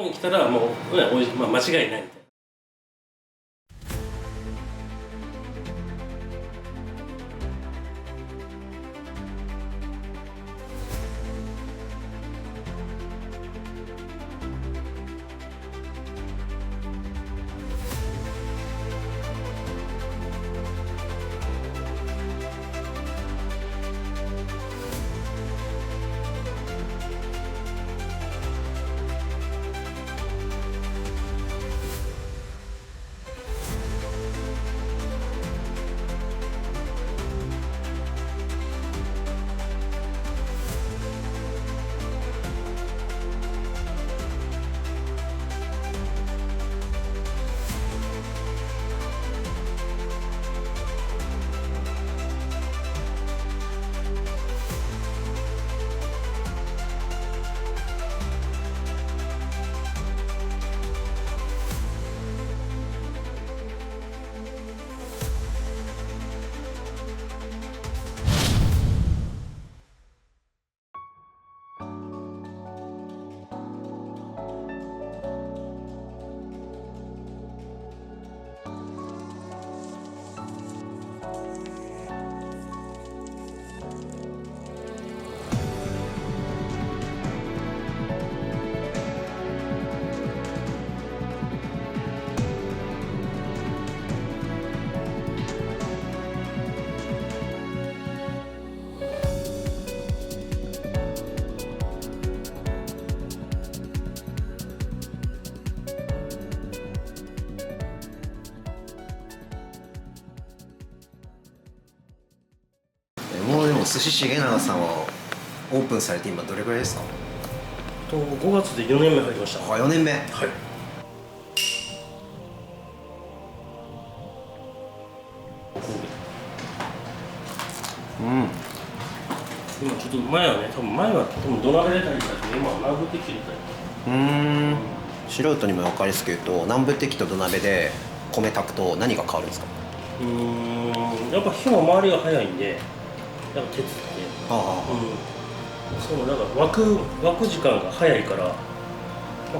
ここに来たらもう、ね、おいしい、まあ、間違いないみたいな。もうでも寿司重永さんはオープンされて今どれくらいですか5月で4年目入りました。あ、4年目。はい。今ちょっと前はね、多分土鍋で炊いてたけど、今は南部鉄器で炊いて素人にも分かりやすく言うと南部鉄器と土鍋で米炊くと何が変わるんですか？やっぱ火の回りが早いんで、やっぱ鉄って、そうだから沸く時間が早いから、まあ、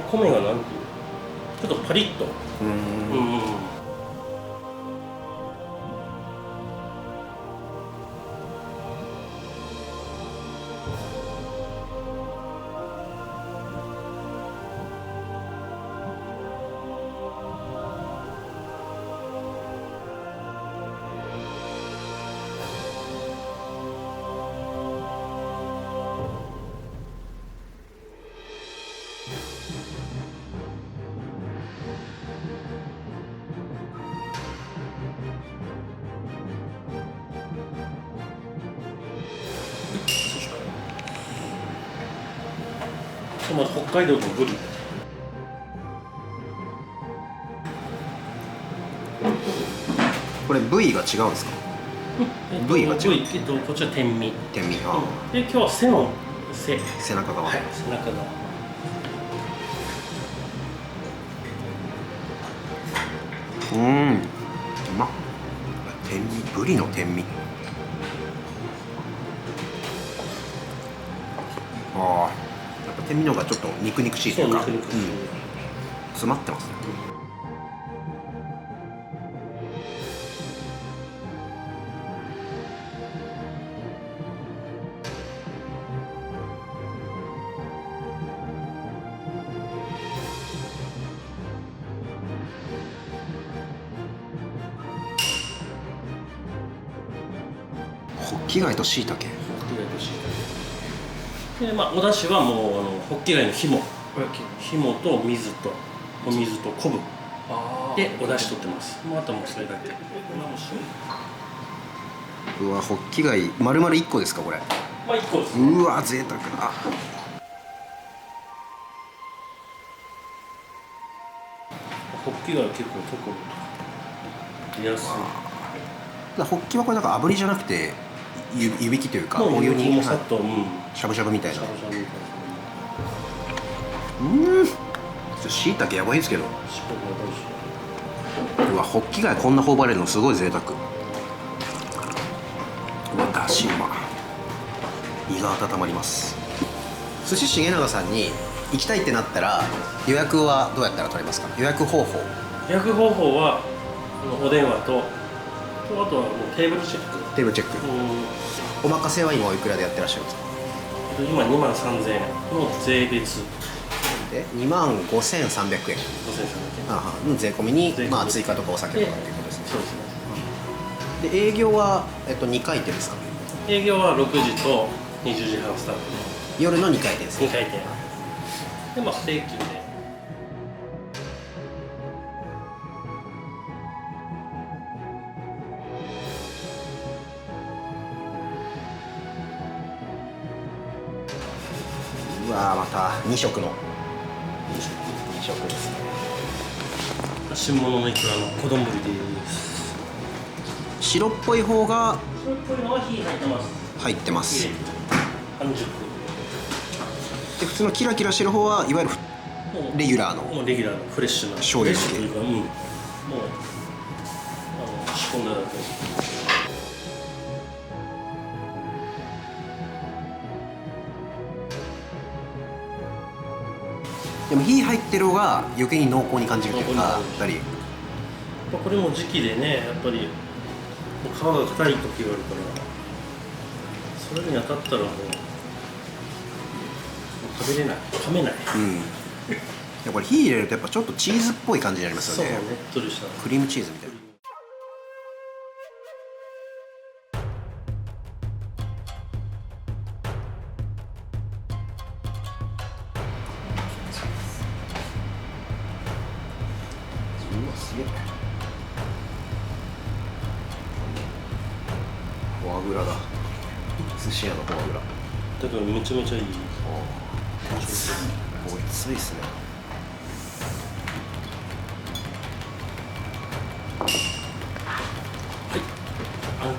米がなんていうちょっとパリッと。まず北海道のブリ。これ部位が違うんですか？部位が違う。こっちは天身。天身。で今日は背中側。はい、背中側。うまっ。天身、ブリの天身。やっぱ天身の方がちょっと肉々しいというか、詰まってますね。ホッキ貝と椎茸。で、まあ、お出汁はもうホッキ貝の肝と水と昆布でお出汁取ってます。もうあともうそれだけ。うわ、ホッキ貝丸々1個ですかこれ？まあ1個です。うわ、贅沢だ。ホッキ貝は結構出やすい。ホッキはこれなんか炙りじゃなくて湯引きというかお湯にさっとしゃぶしゃぶみたいな。椎茸やばいですけど。うわ、ホッキ貝こんな頬張れるのすごい贅沢。うわ、だしうま。胃が温まります。寿司重永さんに行きたいってなったら予約はどうやったら取れますか？予約方法。予約方法はお電話とあとはもうテーブルチェック。テーブルチェック。お任せは今おいくらでやってらっしゃるんですか？今23,000円の税別で25,300円。5,300円の税込みに税込みまあ追加とかお酒とかっていうことですね。そうですね。で営業は2回転ですか？営業は6時と20時半スタート夜の2回転ですでね。2回転で、まあ不定休でうわーまた2色の2色ですね。新物のイクラの子丼ぶりです。白っぽい方が白っぽいのは火入ってます。入ってます半熟。で普通のキラキラしてる方はいわゆるレギュラーのもうレギュラーのフレッシュな醤油フレッシュというか、もう仕込んだだけ。でも火入ってる方が余計に濃厚に感じるというか、やっぱりこれも時期でね、やっぱりもう皮が硬い時があるから、それに当たったらもう食べれない、噛めない。これ火入れるとやっぱちょっとチーズっぽい感じになりますよね。そうね、ねっとりしたクリームチーズみたいな。うわすげえ。フォアグラだ。寿司屋のフォアグラ。だからめちゃめちゃいい。ごいついっすね。あん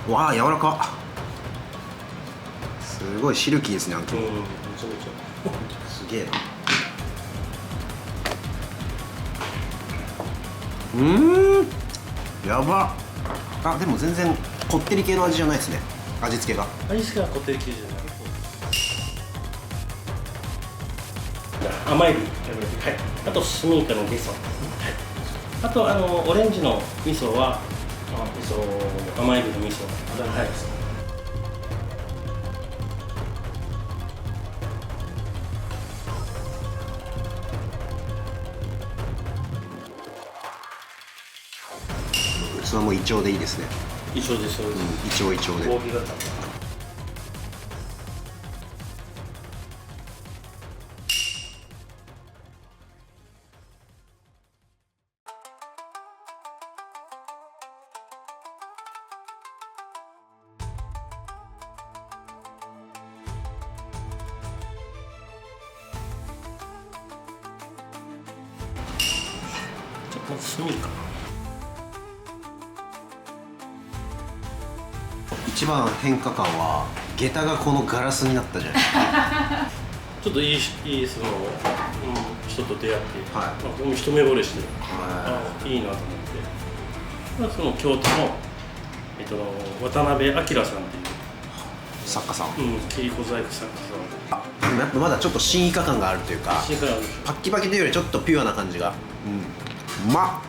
肝。わあ柔らか。すごいシルキーですね、あん肝。めちゃめちゃ。すげえな。やば。あでも全然こってり系の味じゃないですね、味付けが。味付けはこってり系じゃない。甘エビ、はい、あとスミイカのゲソ、はい、あとオレンジの味噌は甘エビの味噌、はい、器もイチョウでいいですね。一緒です、そうです。イチョウイチョウで。扇形。まずスミイカ。一番変化感は下駄がこのガラスになったじゃないですか。ちょっといいその、人と出会って、はい僕も一目惚れして、はいいいなと思って、その京都の、渡辺明さんっていう作家さん。切子細工作家さん。でもやっぱまだちょっと新イカ感があるというか、新からあるでしょ。パッキパキというよりちょっとピュアな感じが。うまっ。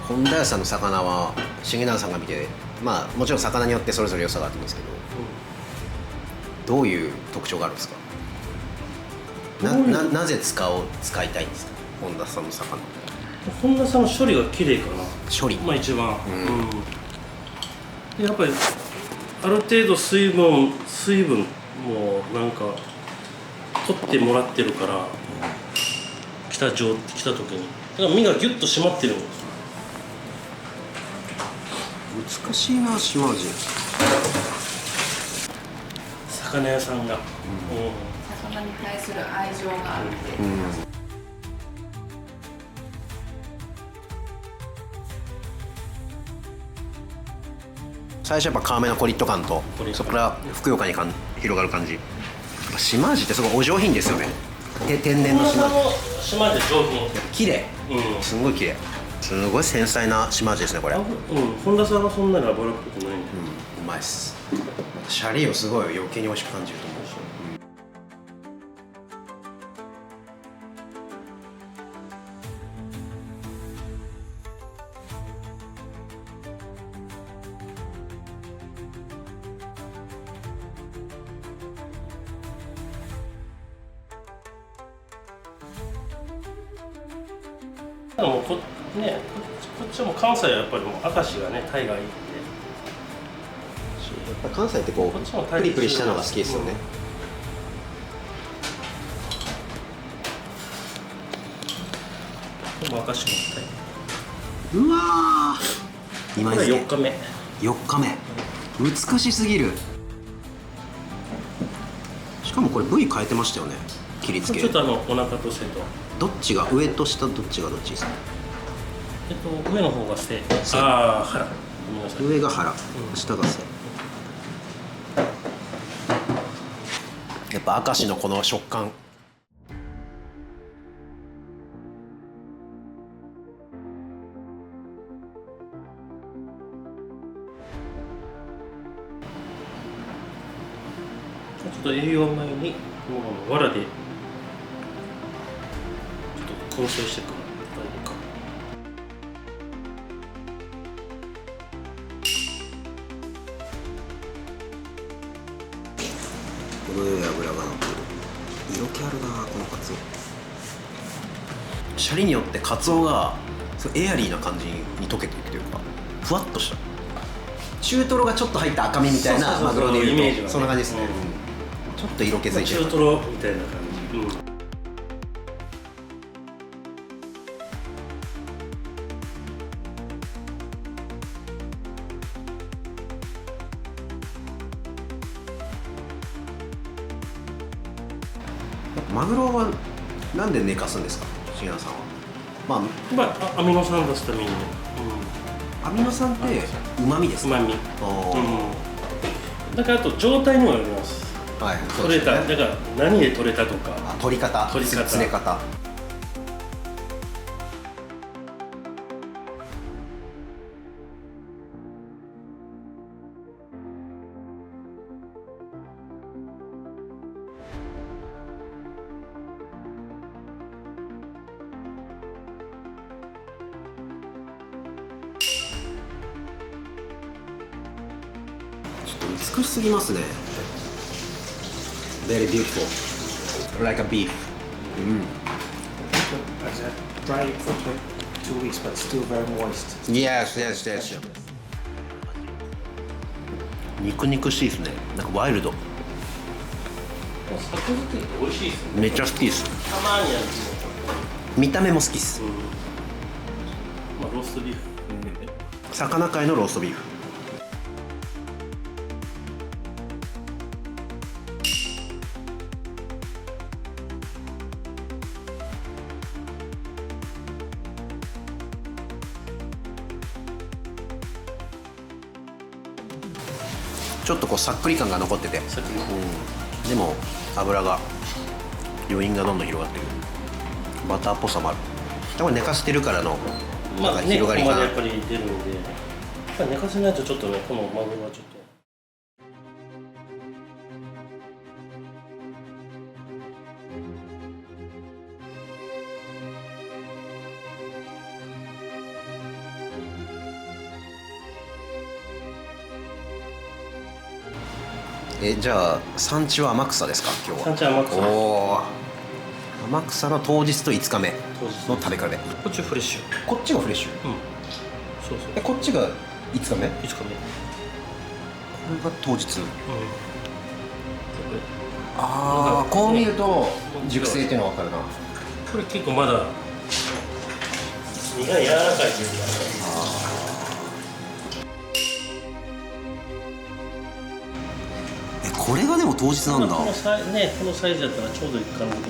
本田屋さんの魚は重永さんが見て、まあもちろん魚によってそれぞれ良さがあるんですけど、どういう特徴があるんですか？なぜ使いたいんですか、本田さんの魚。本田さんの処理が綺麗かな。処理、まあ一番。でやっぱりある程度水分もなんか取ってもらってるから、来た時にだから身がギュッと締まってるんです。難しいな、島味。魚屋さんが、魚に対する愛情があって、最初やっぱ皮目のコリッと感と、そこからふくよかに広がる感じ。やっぱ島味ってすごいお上品ですよね。天然の島の島で上品。綺麗、うん。すごい綺麗、すごい繊細な島味ですねこれ。うん、本田さんはそんなに脂っこくない。うまいっす。シャリをすごい余計に美味しく感じると思うし、でもこっちも関西はやっぱりもう明石がねタイがいいんで。やっぱ関西ってここっちもうプリプリしたのが好きですよね。でも明石もタイ。うわー、今これは4日目。 4日目、美しすぎる。しかもこれ部位変えてましたよね、切り付け。ちょっとお腹と背と。どっちが上と下、どっちがどっちですか？上の方が背。背。ああ腹。ごめんなさい。上が腹、下が背。やっぱ明石のこの食感。ちょっと栄養前にもう藁でちょっと燻製していく。程よい脂が乗ってる。色気あるなこのカツオ。シャリによってカツオがエアリーな感じに溶けていくというか、ふわっとした中トロがちょっと入った赤身みたいなマグロでいうと、イメージはねそんな感じですね、ちょっと色気づいてる。中トロみたいな感じ。マグロはなんで寝かすんですか、重原さんは。まあアミノ酸出すために、アミノ酸ってうまみですか？うまみ。だからあと状態にもよります。はい、取れた、だから何で取れたとか、取り方、詰め方。美しすぎますね。Very beautiful, like a beef. As a dry for 2 weeks, but still very moist. Yes. 肉々しいですね。なんかワイルド。作作りって美味しいですね。めっちゃ好きです。たまにやる見た目も好きです。まあローストビーフ。魚界のローストビーフ。ちょっとこうさっくり感が残ってて、さっきのでも油が余韻がどんどん広がってる。バターっぽさもある。多分寝かしてるからのなんかね、広がりが、ここまでやっぱり出るんで、やっぱり寝かせないとちょっとね、このマグロはちょっと。じゃあ産地は天草ですか今日は。産地は天草。おお、天草の当日と5日目当日の食べ比べ。こっちフレッシュ。こっちがフレッシュ。そうそう。こっちが5日目。こ5日目。れが当日。あああ、こう見ると熟成っていうのは分かるな。これ結構まだ身が柔らかいというか、これがでも当日なんだ。このサイズだったらちょうど1貫の方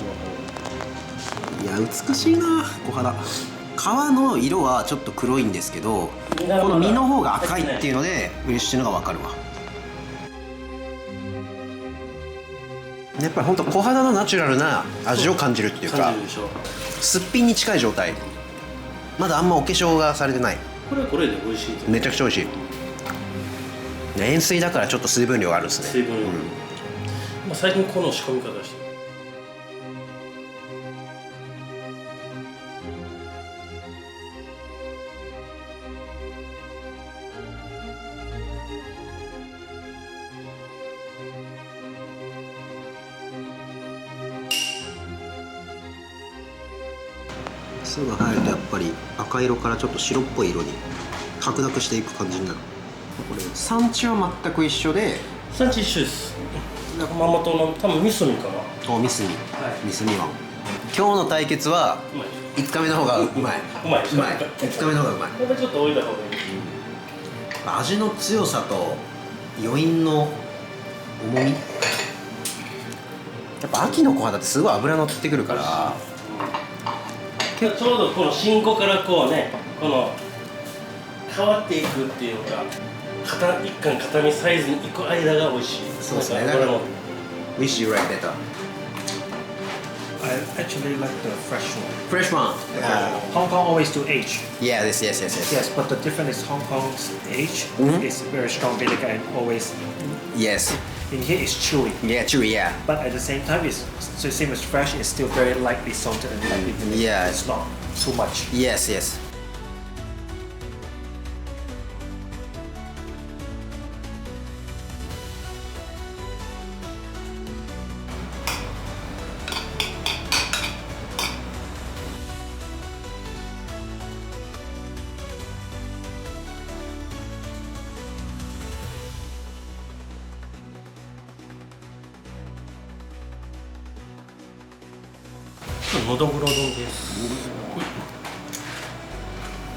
いや美しいな小肌。皮の色はちょっと黒いんですけど、この身の方が赤いっていうのでフレッシュのが分かるわ。やっぱり本当小肌のナチュラルな味を感じるっていうか、感じるでしょ。すっぴんに近い状態。まだあんまお化粧がされてない。これはこれで美味しいと思う。めちゃくちゃ美味しい。塩水だからちょっと水分量があるんですね。水分量、まあ、最近この仕込み方してる。酢が入るとやっぱり赤色からちょっと白っぽい色に白濁していく感じになる。これ産地は全く一緒で、産地一緒です。熊本の多分ミスミかな。おミスミ、はいミスミは今日の対決はうまい。 1日目の方がうまい。うまいでしょ。うまい。1日目の方がうまい。これちょっと置いた方がいい。味の強さと余韻の重み、やっぱ秋の小肌ってすごい脂乗ってくるから、ちょうどこの新子からこうね、この変わっていくっていうか、一貫片身サイズに行く間が美味しい。そうですね。なんかこれも Wish you like better. I actually like the fresh one. Fresh one. Hong Kong always do age. Yeah, yes. Yes, but the difference is Hong Kong's age is very strong vinegar and always Yes. in here is chewy. Yeah, chewy, yeah. But at the same time, it's so same as fresh. It's still very lightly salted and lightly vinegar. Yeah. It's not too much. Yes. のどぐろ丼です。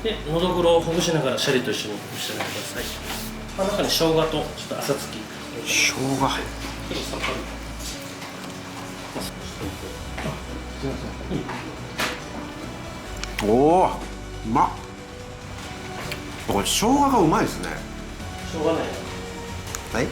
で、のどぐろをほぐしながらシャリと一緒に召し上がりください。まあ、中に生姜とちょっと浅漬き。生姜。結構さっぱり。おお、うまっ。これ生姜がうまいですね。しょうがない。はい。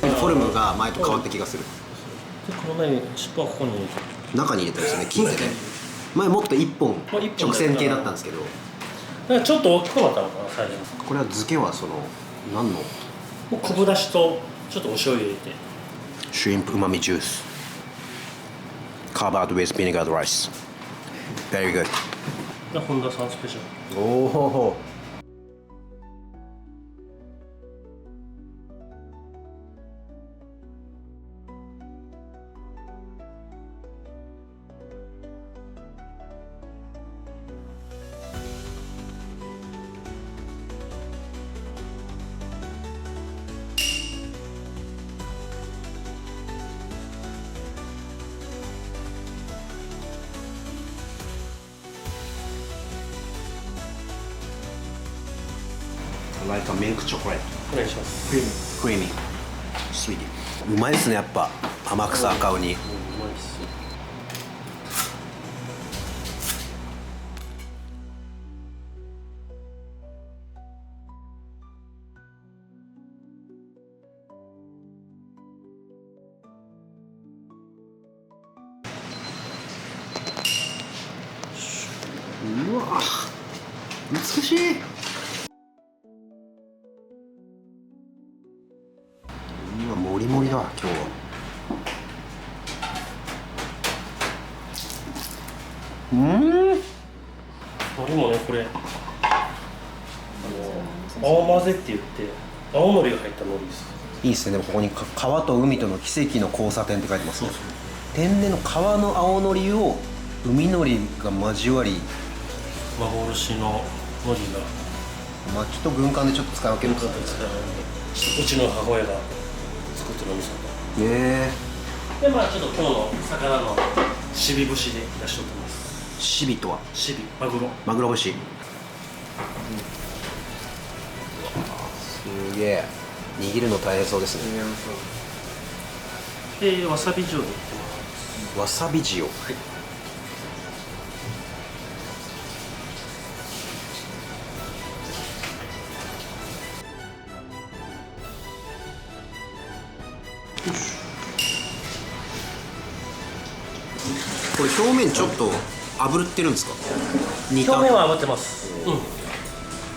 フォルムが前と変わった気がする。で、この前に尻尾はここに入れて。中に入れたんですよね、切ってね。前もっと1本まあ一本直線形だったんですけど、なんかちょっと大きくなったのかな、最初。これは漬けはその何のもう昆布だしとちょっとお醤油入れて。シュリンプうまみジュース covered with vinegar rice. Very good. で、本田さんスペシャル。おお。like a milk chocolate. お願いします。Creamy. Sweet. うまいですね、やっぱ天草赤ウニ。うまいっす。うわ、美しい。うわ、もりもりだ今日は。海苔もね、これ青混ぜって言って青のりが入った海苔です。いいですね。でもここに川と海との奇跡の交差点って書いてますね。天然の川の青のりを海のりが交わり、幻の海苔がまあちょっと軍艦でちょっと使い分けるんですね。うちの母親がってるお味噌えとでまあちょっと今日の魚のシビ節で出しとってますシビとはシビマグロマグロ節、すげえ握るの大変そうですね。でわさび塩でいってますわさび塩、はいこれ表面ちょっと炙ってるんですか？煮た表面は炙ってますうん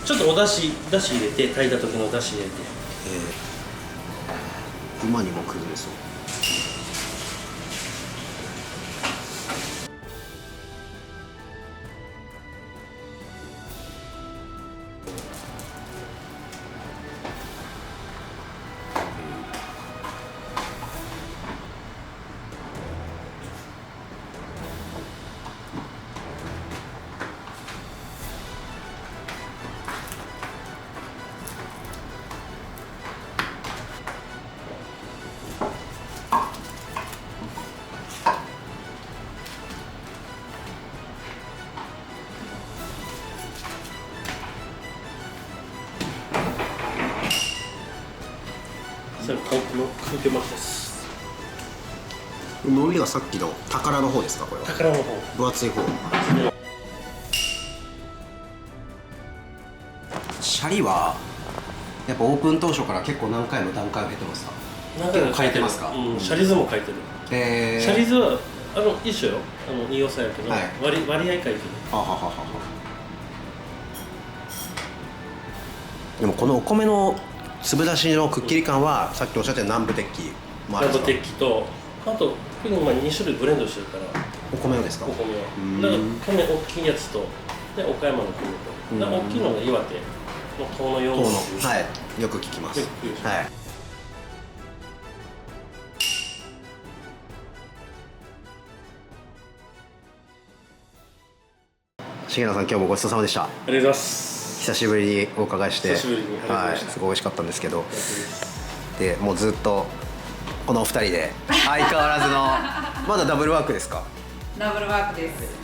ちょっとおだし入れて炊いた時のだし入れて馬にも崩れそう。それかけ巻きです海苔がさっきの宝の方ですか？これは宝の方分厚い方。シャリはやっぱオープン当初から結構何回も段階を経てますか？何回か書いてますか？うん、シャリ図も書いてる、シャリ図は一緒よいいおさやけど、はい割合書いてるははははは。でもこのお米の粒出しのくっきり感はさっきおっしゃった南部鉄器もあるんですか？南部鉄器とあと2種類ブレンドしてるからお米をですか？お米はんだから米大きいやつとで岡山の米とだから大きいのが岩手の遠野4遠野、っていうはいよく聞きます。よく聞くでしょはい重野さん今日もごちそうさまでした。ありがとうございます久しぶりにお伺いして久しぶりにありがとうございはい、ましたすごい美味しかったんですけどでもうずっとこのお二人で相変わらずのまだダブルワークですか？ダブルワークです。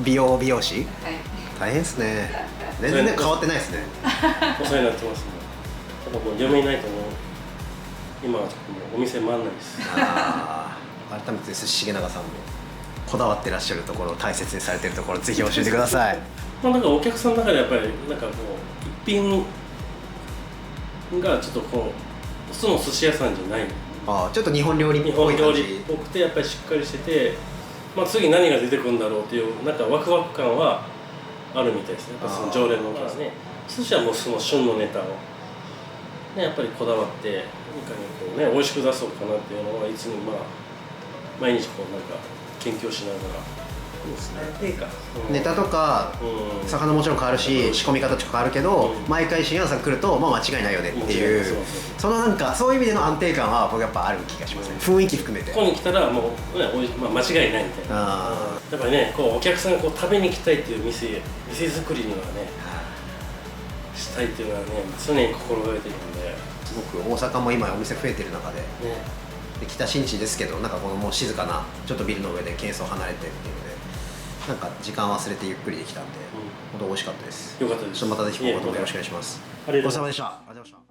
美容師はい。大変ですね。全然変わってないですね。お世話になってますねやっぱもう嫁いないともう今はちょっともうお店回んないですあー改めてです重永さんもこだわってらっしゃるところ大切にされてるところぜひ教えてください。まあなんかお客さんの中でやっぱりなんかこう一品がちょっとこう普通の寿司屋さんじゃないちょっと日本料理っ日ぽい感じ。本料理っぽくてやっぱりしっかりしてて、まあ、次何が出てくるんだろうっていうなんかワクワク感はあるみたいですねやっぱその常連のお客さんね寿司はもうその旬のネタを、ね、やっぱりこだわっていかにこうね美味しく出そうかなっていうのはいつもまあ毎日こうなんか研究をしながらそうですねいいか、ネタとかうん魚もちろん変わるし仕込み方とか変わるけど毎回重永さん来るとまあ間違いないよねっていうそのなんかそういう意味での安定感は僕やっぱある気がしますね。雰囲気含めて。ここに来たらもう、ねまあ、間違いないみたいなやっぱりねこうお客さんがこう食べに来たいっていう店作りにはねしたいっていうのはね常に心がけてるんで、すごく大阪も今お店増えてる中でね、北新地ですけどなんかこのもう静かなちょっとビルの上で喧騒離れてっていうのでなんか時間忘れてゆっくりできたんで、本当美味しかったです。よかったです。ちょっとまたぜひ今後ともよろしくお願いします。ありがとうごちそうさまでした。ありがとうございました。